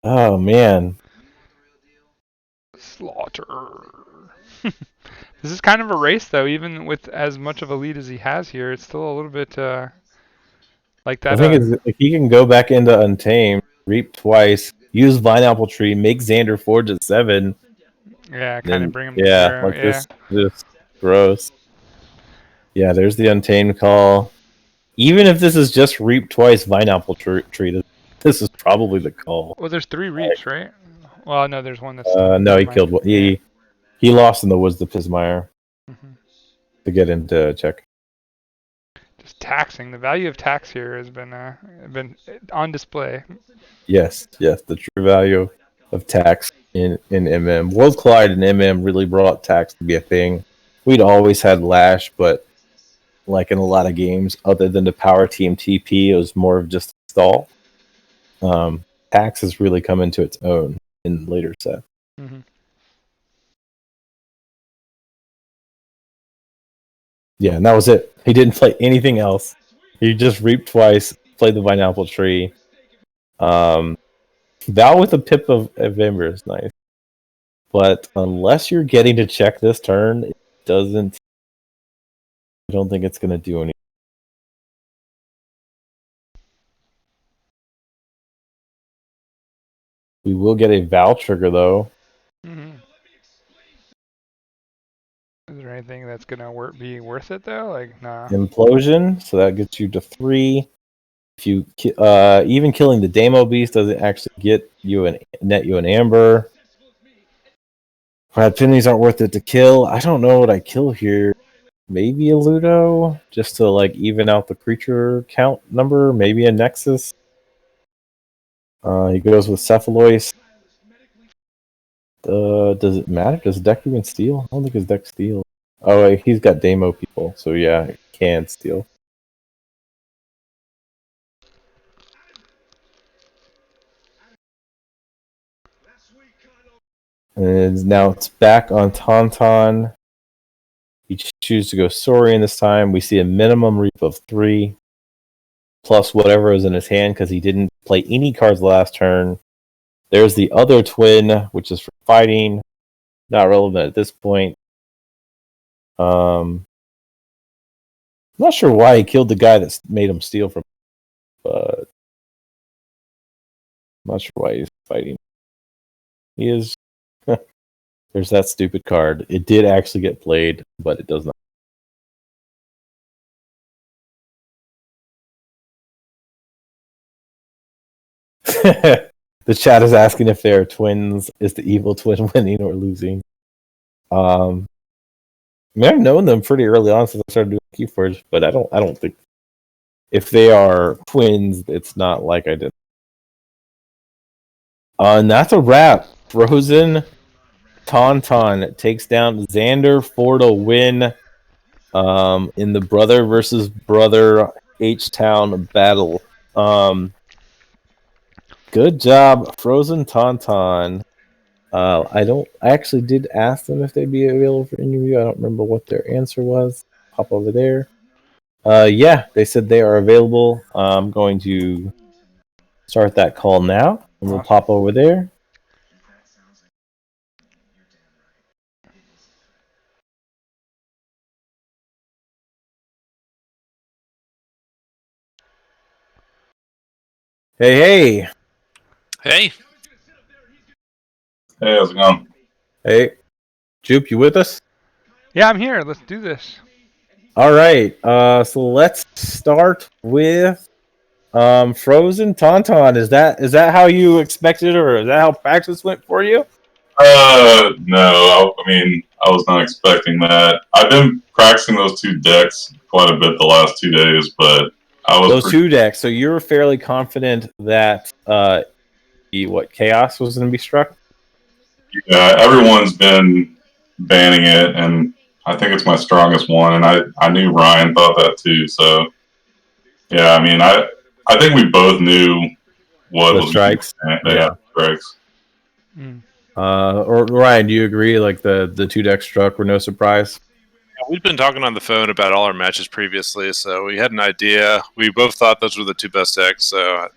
oh man, Slaughter. This is kind of a race, though. Even with as much of a lead as he has here, it's still a little bit like the that. thing is, if he can go back into Untamed, reap twice, use Vine Apple Tree, make Xander Forge at 7, Yeah, kind of then bring him to yeah, 0. like Yeah. this gross. Yeah, there's the Untamed call. Even if this is just reap twice, Vine Apple Tree, this is probably the call. Well, there's 3 reaps, right? Well, no, there's one that's No, he Pismire. killed one. Yeah. He lost in the woods to Pismire Hmm. to get into check. Just taxing. The value of tax here has been on display. Yes, the true value of tax in MM. World Collide and MM really brought tax to be a thing. We'd always had Lash, but like in a lot of games, other than the Power Team TP, it was more of just a stall. Tax has really come into its own in later sets. Hmm. Yeah, and that was it. He didn't play anything else. He just reaped twice, played the Vine Apple Tree. Val with a Pip of Ember is nice. But unless you're getting to check this turn, it doesn't. I don't think it's going to do anything. We will get a Val trigger, though. Hmm. Is there anything that's gonna be worth it though? Like, nah. Implosion, so that gets you to 3. If you even killing the Damo Beast doesn't actually get you net you an Amber. Pride pennies aren't worth it to kill. I don't know what I kill here. Maybe a Ludo, just to like even out the creature count number. Maybe a Nexus. He goes with Cephalois. Does it matter? Does the deck even steal? I don't think his deck steals. Oh, wait, he's got Damo people, so yeah, he can steal. And now it's back on Tauntaun. He chooses to go Saurian this time. We see a minimum reap of 3, plus whatever is in his hand, because he didn't play any cards last turn. There's the other twin, which is for fighting. Not relevant at this point. I'm not sure why he killed the guy that made him steal from, but I'm not sure why he's fighting. He is. There's that stupid card. It did actually get played, but it does not. The chat is asking if they're twins. Is the evil twin winning or losing? I mean, I've known them pretty early on since I started doing Keyforge, but I don't think if they are twins, it's not like I did. And that's a wrap. Frozen Tauntaun takes down Zander4DaWin in the brother versus brother H-Town battle. Good job, FrozenTautaun. I actually did ask them if they'd be available for interview. I don't remember what their answer was. Pop over there. Yeah, they said they are available. I'm going to start that call now, and we'll Awesome. pop over there. Hey, Hey. Hey, how's it going? hey, Jupe, you with us? Yeah, I'm here. Let's do this. All right. So let's start with FrozenTautaun. Is that how you expected, or is that how practice went for you? No. I mean, I was not expecting that. I've been practicing those two decks quite a bit the last 2 days, but I was Those two decks. So you were fairly confident that chaos was going to be struck. yeah. Everyone's been banning it, and I think it's my strongest one. And I knew Ryan thought that too. So yeah, I mean, I think we both knew what The was strikes. they Yeah. had strikes. Mm. Or Ryan, do you agree? Like the two decks struck were no surprise. We've been talking on the phone about all our matches previously, so we had an idea. We both thought those were the two best decks, so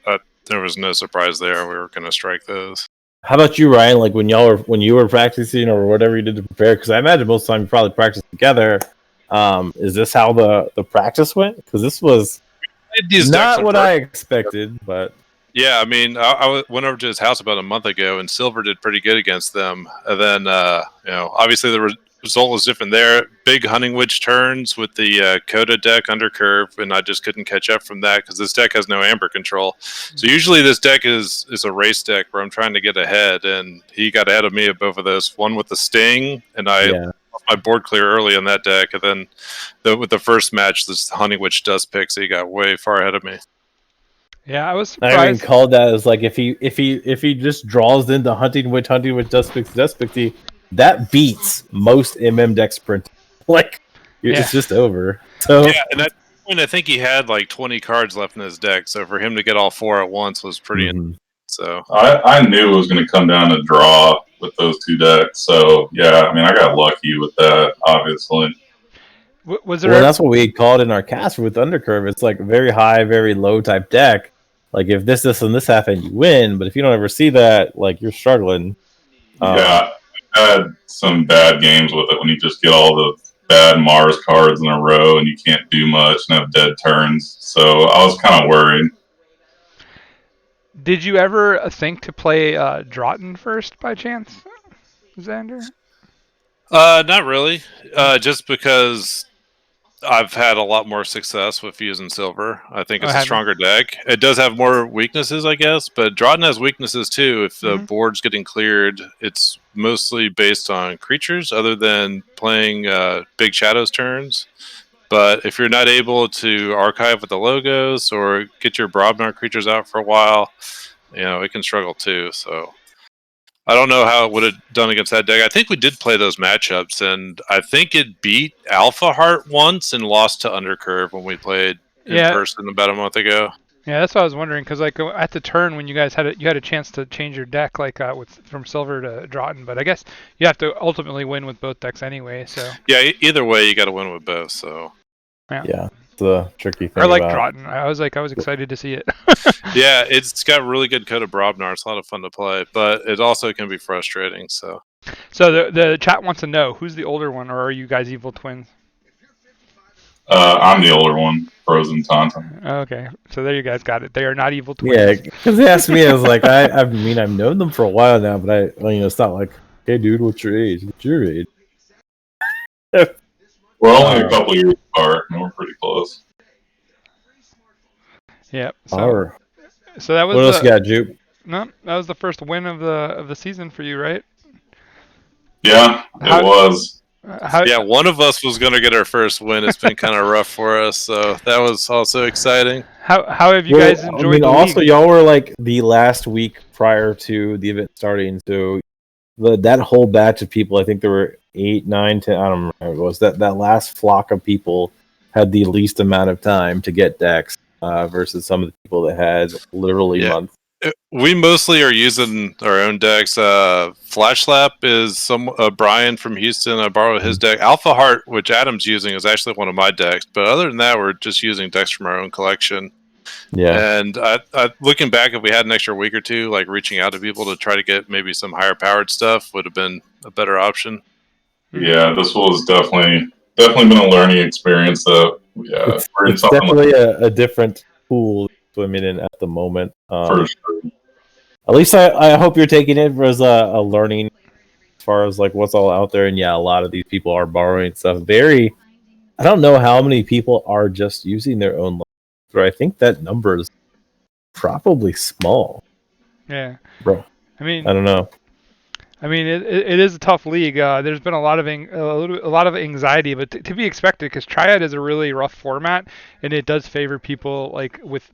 there was no surprise there. We were going to strike those. How about you, Ryan? Like when you were practicing or whatever you did to prepare? Because I imagine most of the time you probably practiced together. Is this how the practice went? Because this was not what I expected, but yeah, I mean, I went over to his house about a month ago, and Silver did pretty good against them. And then, obviously the result was different there. Big Hunting Witch turns with the Coda deck under curve, and I just couldn't catch up from that because this deck has no Amber control. So usually this deck is a race deck where I'm trying to get ahead, and he got ahead of me at both of those. One with the Sting, and I lost my board clear early on that deck, and then with the first match, this Hunting Witch dust pick, so he got way far ahead of me. Yeah, I was surprised. I even called that as like if he just draws into Hunting Witch dust pixie, that beats most decks print. Like it's just over. So yeah, and at that point, I think he had like 20 cards left in his deck. So for him to get all four at once was pretty. So I knew it was going to come down to draw with those two decks. So yeah, I mean, I got lucky with that, obviously. Was there? Well, that's what we called in our cast with Undercurve. It's like a very high, very low type deck. Like if this, and this happen, you win. But if you don't ever see that, like you're struggling. Yeah, I had some bad games with it when you just get all the bad Mars cards in a row and you can't do much and have dead turns. So I was kind of worried. Did you ever think to play Draughten first by chance, Zander? Not really. Just because I've had a lot more success with using Silver. I think it's a stronger deck. It does have more weaknesses, I guess, but Draughten has weaknesses too. If the board's getting cleared, it's mostly based on creatures other than playing Big Shadows turns. But if you're not able to archive with the logos or get your Brobnar creatures out for a while, it can struggle too. So I don't know how it would have done against that deck. I think we did play those matchups, and I think it beat Alpha Heart once and lost to Undercurve when we played in person about a month ago. Yeah, that's what I was wondering, because like at the turn when you guys had a chance to change your deck, like from Silver to Draughten, but I guess you have to ultimately win with both decks anyway. So yeah, either way, you got to win with both. So yeah, it's a tricky thing. I like Draughten. I was excited to see it. Yeah, it's got really good Coda Brobnar. It's a lot of fun to play, but it also can be frustrating. So the chat wants to know, who's the older one, or are you guys evil twins? I'm the older one, FrozenTautaun. Okay, so there you guys got it. They are not evil twins. Yeah, because they asked me, I was like, I mean, I've known them for a while now, but it's not like, hey, dude, what's your age? What's your age? We're only a couple years apart, and we're pretty close. Yep. So that was. What else you got, Jupe? No, that was the first win of the season for you, right? Yeah, it was. Yeah, one of us was going to get our first win. It's been kind of rough for us, so that was also exciting. How have you guys enjoyed? I mean, also y'all were like the last week prior to the event starting, so that whole batch of people, I think there were 8, 9, 10. I don't remember. It was that last flock of people had the least amount of time to get decks versus some of the people that had literally months. We mostly are using our own decks. Flash Slap is Brian from Houston. I borrowed his deck. Alpha Heart, which Adam's using, is actually one of my decks. But other than that, we're just using decks from our own collection. Yeah. And looking back, if we had an extra week or two, like reaching out to people to try to get maybe some higher powered stuff would have been a better option. Yeah, this was definitely been a learning experience. It's definitely a different pool swimming in at the moment. For sure. At least I hope you're taking it as a learning as far as like what's all out there. And yeah, a lot of these people are borrowing stuff. I don't know how many people are just using their own, but I think that number is probably small. Yeah, bro. I mean, I don't know. I mean, it is a tough league. There's been a lot of anxiety, but to be expected because Triad is a really rough format, and it does favor people with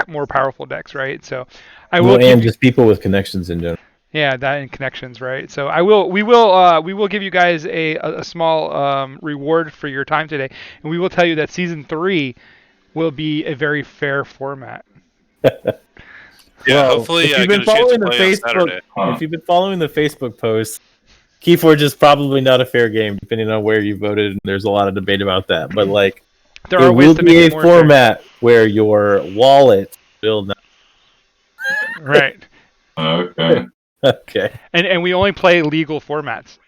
more powerful decks, right? So, just people with connections in general. Yeah, that and connections, right? So we will give you guys a small reward for your time today, and we will tell you that season 3 will be a very fair format. Yeah, hopefully if you've been following the Facebook posts, Keyforge is probably not a fair game, depending on where you voted. And there's a lot of debate about that. But there are ways to make it more format where your wallet will not. Right. Okay. Okay. And we only play legal formats.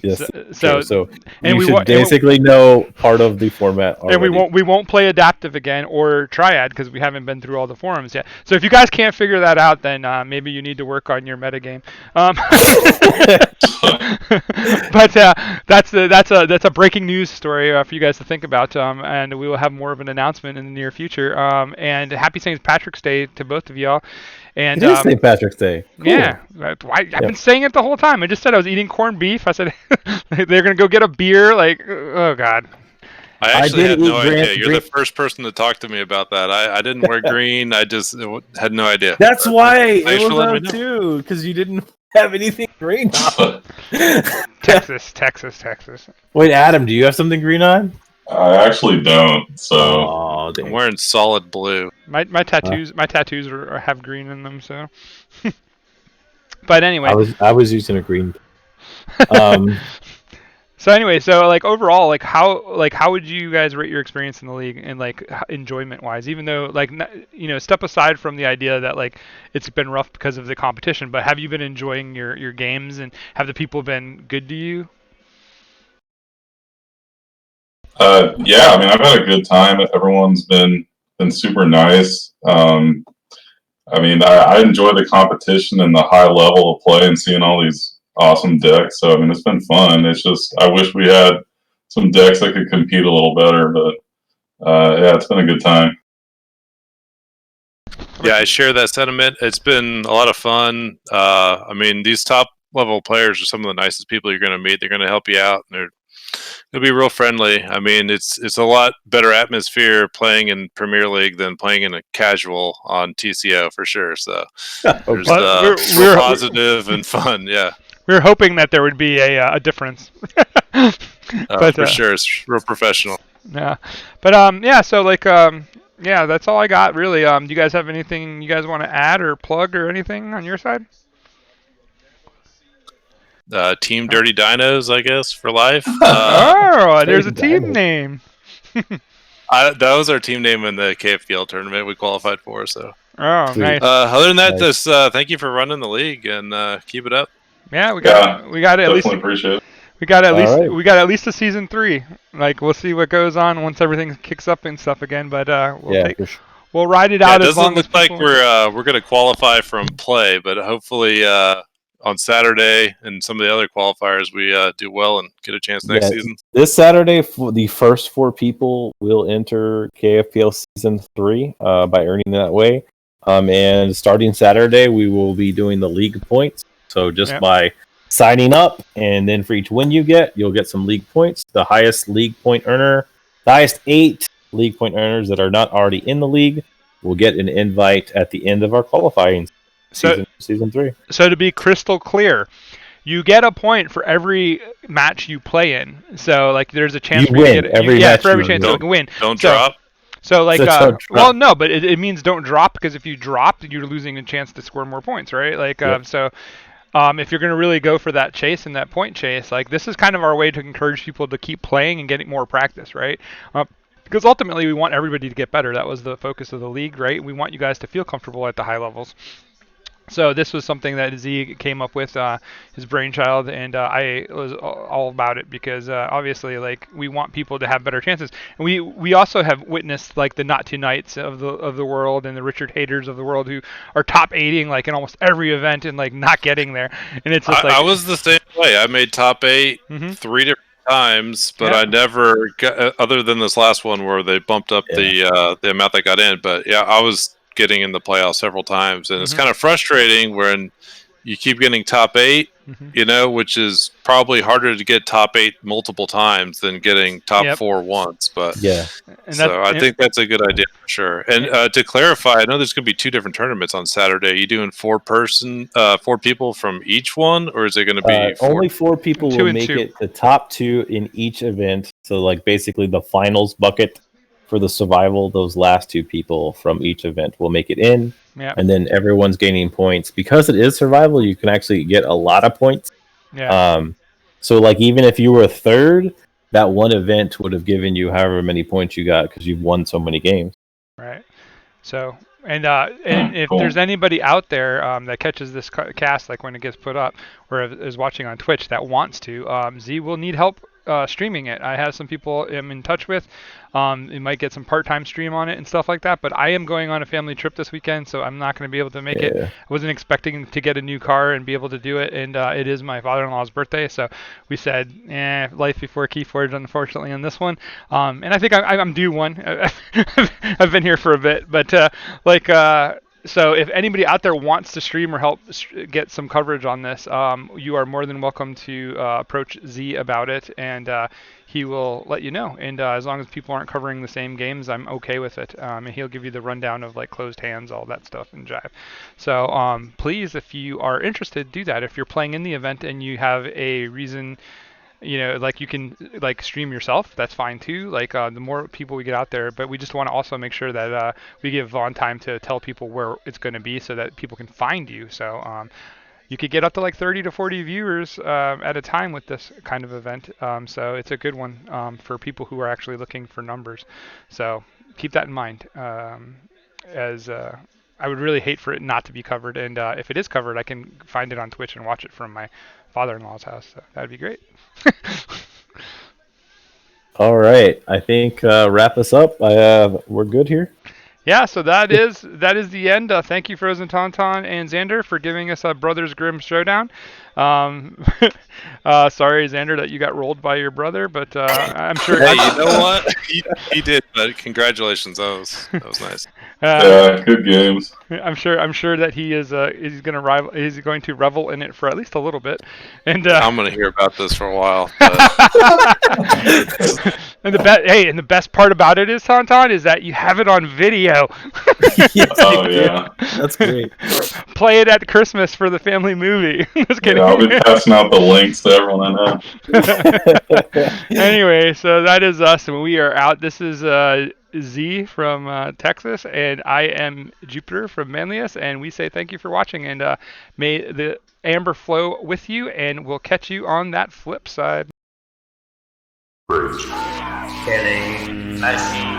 Yes. So and you should basically know part of the format already. And we won't play adaptive again or Triad because we haven't been through all the forums yet. So if you guys can't figure that out, then maybe you need to work on your metagame. But that's a breaking news story for you guys to think about. And we will have more of an announcement in the near future. And happy St. Patrick's Day to both of y'all. And it is St. Patrick's Day. Cool. Yeah, I've been saying it the whole time. I just said I was eating corned beef. I said they're gonna go get a beer. Oh God. I actually had no idea. You're the first person to talk to me about that. I didn't wear green. I just had no idea. That's why it was up too, because you didn't have anything green on. Texas. Wait, Adam, do you have something green on? I actually don't. So I'm wearing solid blue. My tattoos have green in them. So, but anyway, I was using a green. So anyway, overall, how would you guys rate your experience in the league and enjoyment wise? Even though step aside from the idea that it's been rough because of the competition, but have you been enjoying your games and have the people been good to you? Yeah, I mean, I've had a good time. Everyone's been super nice. I mean, I enjoy the competition and the high level of play and seeing all these awesome decks. So, I mean, it's been fun. It's just, I wish we had some decks that could compete a little better, but yeah, it's been a good time. Yeah, I share that sentiment. It's been a lot of fun. I mean, these top level players are some of the nicest people you're going to meet. They're going to help you out. They'll be real friendly. I mean, it's a lot better atmosphere playing in Premier League than playing in a casual on TCO for sure. So there's we're positive and fun. Yeah, we're hoping that there would be a difference. But for sure, it's real professional. Yeah, but yeah. So yeah, that's all I got really. Do you guys have anything you guys want to add or plug or anything on your side? Team Dirty Dinos, I guess, for life. There's a team name. That was our team name in the KFPL tournament we qualified for. So. Oh, nice. Other than that, just thank you for running the league and keep it up. Yeah, we got at least. Appreciate it. We got at least a season 3. We'll see what goes on once everything kicks up and stuff again. But we'll ride it out. It doesn't look like we're going to qualify from play, but hopefully on Saturday and some of the other qualifiers we do well and get a chance next season. This Saturday, the first 4 people will enter KFPL season 3 by earning that way. And starting Saturday, we will be doing the league points. So just by signing up, and then for each win you'll get some league points. The highest league point earner, the highest 8 league point earners that are not already in the league will get an invite at the end of our qualifying season 3. So to be crystal clear, you get a point for every match you play in. So like there's a chance You for you to win get every match for every you chance win. you can win. Don't So, drop. So like, So don't well, drop. no, but it means don't drop, because if you drop, you're losing a chance to score more points, right? Like, Yep. so if you're going to really go for that chase and that point chase, like this is kind of our way to encourage people to keep playing and getting more practice, right? Because ultimately we want everybody to get better. That was the focus of the league, right? We want you guys to feel comfortable at the high levels. So this was something that Z came up with, his brainchild, and I was all about it because obviously, like, we want people to have better chances, and we also have witnessed like the Not Two Knights of the world and the Richard Haters of the world who are top 80ing like in almost every event and like not getting there, and it's just I was the same way. I made top 8 Mhm. 3 different times, but Yeah. I never got, other than this last one where they bumped up the amount that got in. But yeah, I was getting in the playoffs several times, and it's Mhm. kind of frustrating when you keep getting top 8, Mhm. you know, which is probably harder to get top 8 multiple times than getting top Yep. 4 once. But Yeah. And so I think that's a good idea for sure. And to clarify, I know there's going to be 2 different tournaments on Saturday. Are you doing 4 people from each one, or is it going to be 4? Only 4 people 2 will and make 2. it the top 2 in each event. So like basically the finals bucket for the survival, those last 2 people from each event will make it in. Yeah. And then everyone's gaining points. Because it is survival, you can actually get a lot of points. Yeah. So like even if you were third, that one event would have given you however many points you got because you've won so many games. Right. So, and if Cool. there's anybody out there that catches this cast, like when it gets put up, or is watching on Twitch that wants to, Z will need help streaming it. I have some people I'm in touch with. You might get some part-time stream on it and stuff like that. But I am going on a family trip this weekend, so I'm not going to be able to make it. Yeah. I wasn't expecting to get a new car and be able to do it, and it is my father-in-law's birthday, so we said, life before Keyforge, unfortunately, on this one. And I think I'm due one. I've been here for a bit, but so if anybody out there wants to stream or help get some coverage on this, you are more than welcome to approach Z about it, and he will let you know. And as long as people aren't covering the same games, I'm okay with it. And he'll give you the rundown of like closed hands, all that stuff, and jive. So please, if you are interested, do that. If you're playing in the event and you have a reason, like you can like stream yourself, that's fine too. Like the more people we get out there, but we just want to also make sure that we give Vaughn time to tell people where it's going to be so that people can find you. So you could get up to like 30 to 40 viewers at a time with this kind of event. So it's a good one for people who are actually looking for numbers. So keep that in mind. As I would really hate for it not to be covered, and if it is covered, I can find it on Twitch and watch it from my father-in-law's house. So that'd be great. All right. I think wrap us up. We're good here. Yeah, so that is the end. Thank you, FrozenTautaun and Zander, for giving us a Brothers Grimm showdown. Sorry, Zander, that you got rolled by your brother, but I'm sure. Hey, you know what? He did, but congratulations. That was nice. Yeah, good games. I'm sure that he is he's going to revel in it for at least a little bit. And I'm going to hear about this for a while. and the best part about it is, Tauntaun, is that you have it on video. Yes, Oh yeah. that's great. Play it at Christmas for the family movie. Just kidding. Yeah, I'll be passing out the links to everyone I know. Anyway, so that is us, and we are out. This is Z from Texas, and I am Jupiter from Manlius, and we say thank you for watching, and may the amber flow with you, and we'll catch you on that flip side. Kidding. Nice.